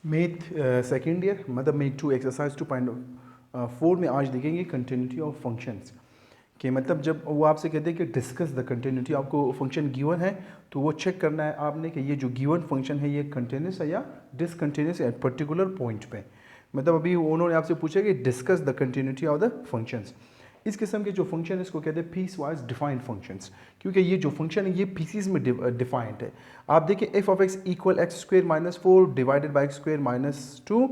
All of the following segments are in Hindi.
मैथ सेकेंड ईयर मतलब मैथ 2 एक्सरसाइज 2.4 में आज देखेंगे कंटिन्यूटी ऑफ फंक्शंस कि मतलब जब वो आपसे कहते हैं कि डिस्कस द कंटिन्यूटी, आपको फंक्शन गिवन है तो वो चेक करना है आपने कि ये जो गिवन फंक्शन है ये कंटिन्यूस है या डिसकंटिन्यूस एट पर्टिकुलर पॉइंट पे। मतलब अभी उन्होंने आपसे पूछा कि discuss the continuity of the functions. इस किस्म के जो फंक्शन है इसको कहते हैं पीस वाइज डिफाइंड फंक्शंस, क्योंकि ये जो फंक्शन है ये पीसीज में डिफाइंड है। आप देखिए f of x equal x square minus 4 divided by x square minus 2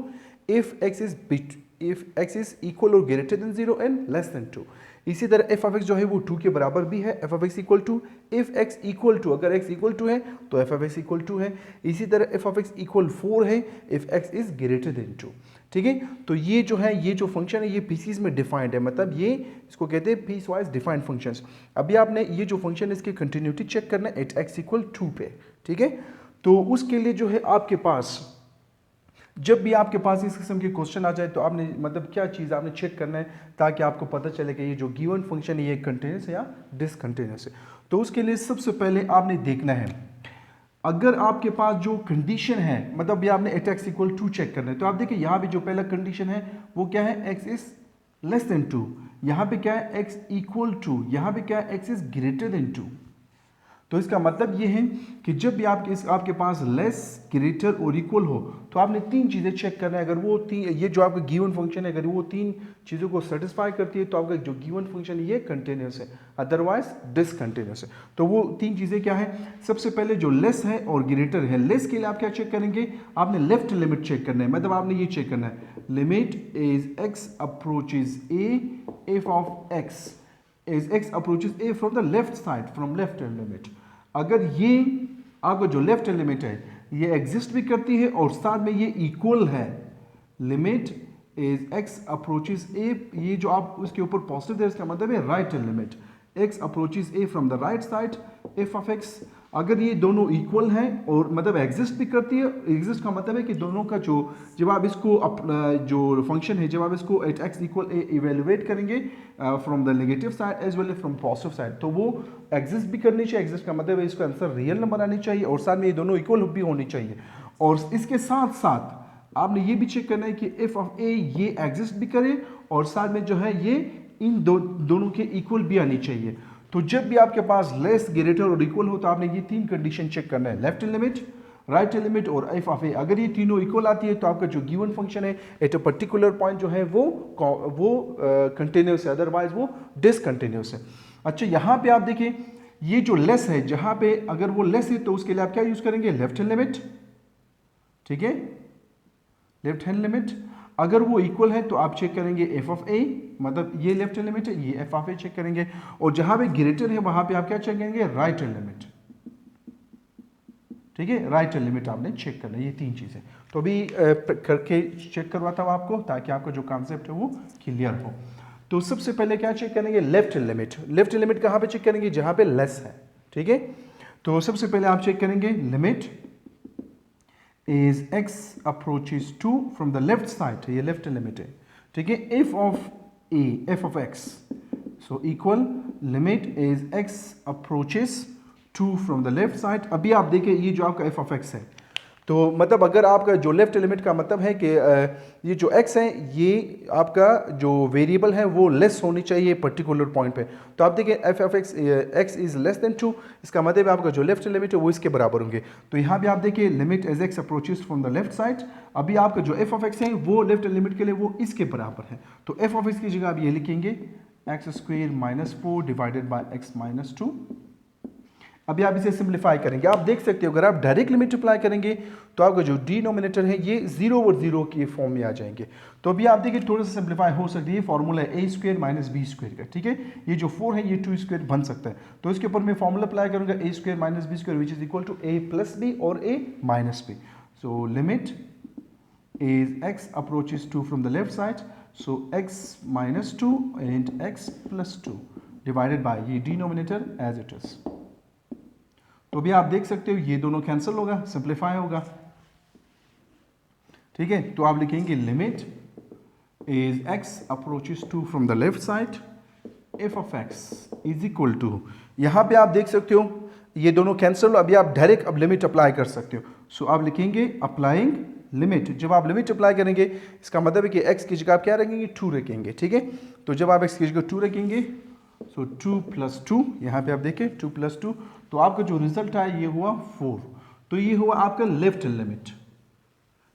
if x is equal और greater than 0 and less than 2। इसी तरह एफ ऑफ एक्स जो है वो 2 के बराबर भी है। F of x equal to if X equal to, अगर एक्स इक्वल टू है तो F of x equal to है। इसी तरह एफ ऑफ एक्स इक्वल 4 है if x is greater than 2। ठीक है, तो ये जो है ये जो फंक्शन है ये पीसीज में डिफाइंड है, मतलब ये इसको कहते हैं पीस वाइज डिफाइंड फंक्शंस। अभी आपने ये जो फंक्शन है इसकी कंटिन्यूटी चेक करना है एट एक्स इक्वल 2 पे। ठीक है, तो उसके लिए जो है आपके पास जब भी आपके पास इस किस्म के क्वेश्चन आ जाए तो आपने मतलब क्या चीज़ आपने चेक करना है ताकि आपको पता चले कि ये जो गिवन फंक्शन है ये कंटिन्यूस है या डिसकंटिन्यूस है। तो उसके लिए सबसे पहले आपने देखना है, अगर आपके पास जो कंडीशन है मतलब ये आपने एट एक्स इक्वल 2 चेक करना है, तो आप देखिए यहाँ भी जो पहला कंडीशन है वो क्या है, एक्स इज लेस देन 2। यहाँ पे क्या है, एक्स इक्वल 2। यहाँ पे क्या है, एक्स इज ग्रेटर देन 2। तो इसका मतलब ये है कि जब भी आपके पास लेस ग्रेटर और इक्वल हो तो आपने तीन चीज़ें चेक करना है। अगर वो तीन, ये जो आपका गिवन फंक्शन है अगर वो तीन चीज़ों को सेटिस्फाई करती है तो आपका जो गिवन फंक्शन है ये कंटिन्यूस है, अदरवाइज डिसकंटिन्यूस है। तो वो तीन चीज़ें क्या है, सबसे पहले जो लेस है और ग्रेटर है। लेस के लिए आप क्या चेक करेंगे, आपने लेफ्ट लिमिट चेक करना है, मतलब आपने ये चेक करना है limit is x approaches A F of X is x approaches A from the left side from left limit. अगर ये आपका जो लेफ्ट लिमिट है ये एग्जिस्ट भी करती है और साथ में ये इक्वल है, लिमिट इज एक्स अप्रोचेज ए, ये जो आप उसके ऊपर पॉजिटिव दे इसका मतलब है right limit x approaches A from the right side F of x. अगर ये दोनों इक्वल हैं और मतलब एग्जिस्ट भी करती है, एग्जिस्ट का मतलब है कि दोनों का जो जब आप इसको जो फंक्शन है जब आप इसको at X equal A evaluate करेंगे from the negative side as well as from positive side तो वो एग्जिस्ट भी करनी चाहिए। एग्जिस्ट का मतलब है इसका आंसर रियल नंबर आनी चाहिए और साथ में ये दोनों इक्वल भी होनी चाहिए। और इसके साथ साथ आपने ये भी चेक करना है कि एफ ऑफ ए ये एग्जिस्ट भी करे और साथ में जो है ये इन दोनों के इक्वल भी आनी चाहिए। तो जब भी आपके पास लेस ग्रेटर और इक्वल हो तो आपने ये तीन कंडीशन चेक करना है, लेफ्ट लिमिट, राइट लिमिट और एफ ऑफ ए। अगर ये तीनों इक्वल आती है तो आपका जो गिवन फंक्शन है एट अ पर्टिकुलर पॉइंट जो है वो कंटिन्यूस है, अदरवाइज वो डिसकंटिन्यूस है। अच्छा, यहाँ पे आप देखिए ये जो लेस है, जहां पे अगर वो लेस है तो उसके लिए आप क्या यूज करेंगे, लेफ्ट हैंड लिमिट। ठीक है, लेफ्ट हैंड लिमिट। अगर वो इक्वल है तो आप चेक करेंगे एफ ऑफ ए, मतलब ये लेफ्ट हैंड लिमिट है, ये एफ ऑफ ए चेक करेंगे। और जहां पे ग्रेटर है वहां पे आप क्या चेक करेंगे, राइट हैंड लिमिट। ठीक है, राइट हैंड लिमिट आपने चेक करना है, ये तीन चीजें। तो अभी करके चेक करवाता हूं आपको ताकि आपका जो कॉन्सेप्ट है वो क्लियर हो। तो सबसे पहले क्या चेक करेंगे, लेफ्ट लिमिट। लेफ्ट लिमिट कहां पे चेक करेंगे, जहां पे लेस है। ठीक है, तो सबसे पहले आप चेक करेंगे limit is x approaches 2 from the left side, ये लेफ्ट लिमिट है। ठीक है, f of a, f of x so equal limit is x approaches 2 from the left side। अभी आप देखिए ये जो आपका f of x है तो मतलब अगर आपका जो लेफ्ट लिमिट का मतलब है कि ये जो x है ये आपका जो वेरिएबल है वो लेस होनी चाहिए पर्टिकुलर पॉइंट पे। तो आप देखिए f of x x is less than 2, इसका मतलब आपका जो लेफ्ट लिमिट है वो इसके बराबर होंगे। तो यहाँ भी आप देखिए limit as X approaches from the left side. अभी आपका जो एफ ऑफ एक्स है वो लेफ्ट लिमिट के लिए वो इसके बराबर है। तो एफ ऑफ एक्स की जगह आप ये लिखेंगे x square minus 4 divided by x minus 2। अभी आप इसे सिंप्लीफाई करेंगे, आप देख सकते हो अगर आप डायरेक्ट लिमिट अप्लाई करेंगे तो आपका जो डिनोमिनेटर है ये 0 और 0 के फॉर्म में आ जाएंगे। तो अभी आप देखिए थोड़ा सा सिंप्लीफाई हो सकती है, फॉर्मूला है ए स्क्वायर माइनस बी स्क्वायर का। ठीक है, ये जो 4 है ये 2 स्क्वायर बन सकता है। तो इसके ऊपर मैं फॉर्मूला अप्लाई करूंगा a square minus b square which is equal to a plus b और a minus b. So limit is x approaches 2 from the left side, so x minus 2 and x plus 2 divided by ये डिनोमिनेटर एज इट इज। तो भी आप देख सकते हो ये दोनों कैंसिल होगा, सिंप्लीफाई होगा। ठीक है, तो आप लिखेंगे limit is X approaches 2 from the left side F of X is equal to, यहां पे आप देख सकते हो ये दोनों कैंसिल। अभी आप डायरेक्ट अब लिमिट अप्लाई कर सकते हो। सो आप लिखेंगे अप्लाइंग लिमिट, जब आप लिमिट अप्लाई करेंगे इसका मतलब है कि x की जगह आप क्या रखेंगे, 2 रखेंगे, ठीक है। तो जब आप x की जगह 2 रखेंगे, सो 2 + 2, यहाँ पे आप देखें 2 + 2, तो आपका जो रिजल्ट आया ये हुआ 4। तो ये हुआ आपका लेफ्ट लिमिट,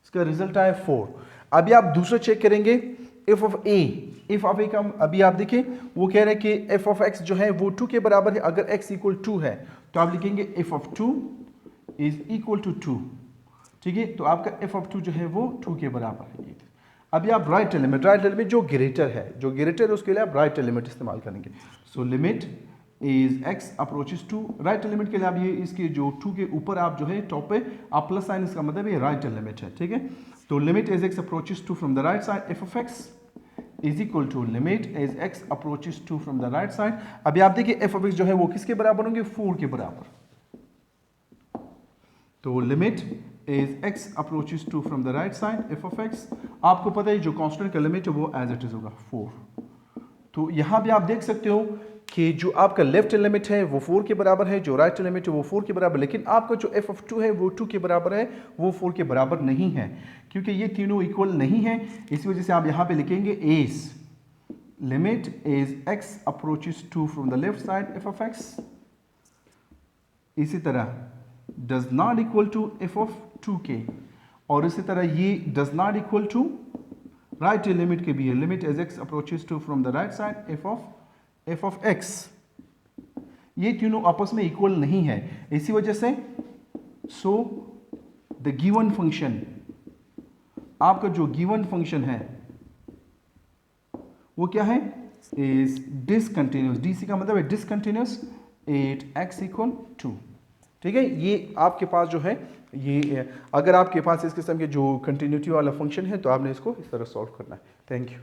इसका रिजल्ट आया 4। अभी आप दूसरा चेक करेंगे, एफ ऑफ ए का अभी आप देखिए वो कह रहे हैं कि एफ ऑफ एक्स जो है वो 2 के बराबर है। अगर x = 2 है तो आप लिखेंगे F of 2 is equal to 2, ठीक है। तो आपका एफ ऑफ 2 जो है वो 2 के बराबर है। अभी आप राइट लिमिट जो ग्रेटर है उसके लिए आप राइट लिमिट इस्तेमाल करेंगे। So limit is x approaches to, right limit के लिए आप ये इसके जो 2 के ऊपर आप जो है टॉप पे आप प्लस साइन, इसका मतलब ये राइट लिमिट है, ठीक है। तो limit is x approaches to from the right side F of x is equal to limit is x approaches to from the right side. अभी आप देखिए एफ ऑफ x जो है वो किसके बराबर होंगे, 4 के बराबर। तो limit is x approaches to from the right side F of x, आपको पता है जो कांस्टेंट का लिमिट है वो एज इट इज होगा 4। तो यहां भी आप देख सकते हो कि जो आपका लेफ्ट लिमिट है वो 4 के बराबर है, जो राइट लिमिट है वो 4 के बराबर, लेकिन आपका जो एफ ऑफ 2 है वो 2 के बराबर है, वो 4 के बराबर नहीं है, क्योंकि ये तीनों इक्वल नहीं है। इसी वजह से आप यहां पे लिखेंगे as limit is x approaches to from the left side F of x, इसी तरह does not equal to F of 2k, और इसी तरह ये does not equal to right limit के भी है, limit as x approaches to from the right side F of x, ये तीनों आपस में इक्वल नहीं है। इसी वजह से सो द गिवन फंक्शन, आपका जो गिवन फंक्शन है वो क्या है, इज डिसकंटिन्यूस, डीसी का मतलब है डिसकंटिन्यूस एट x = 2, ठीक है। ये आपके पास जो है ये, अगर आपके पास इस किस्म के जो कंटिन्यूटी वाला फंक्शन है तो आपने इसको इस तरह सॉल्व करना है। Thank you.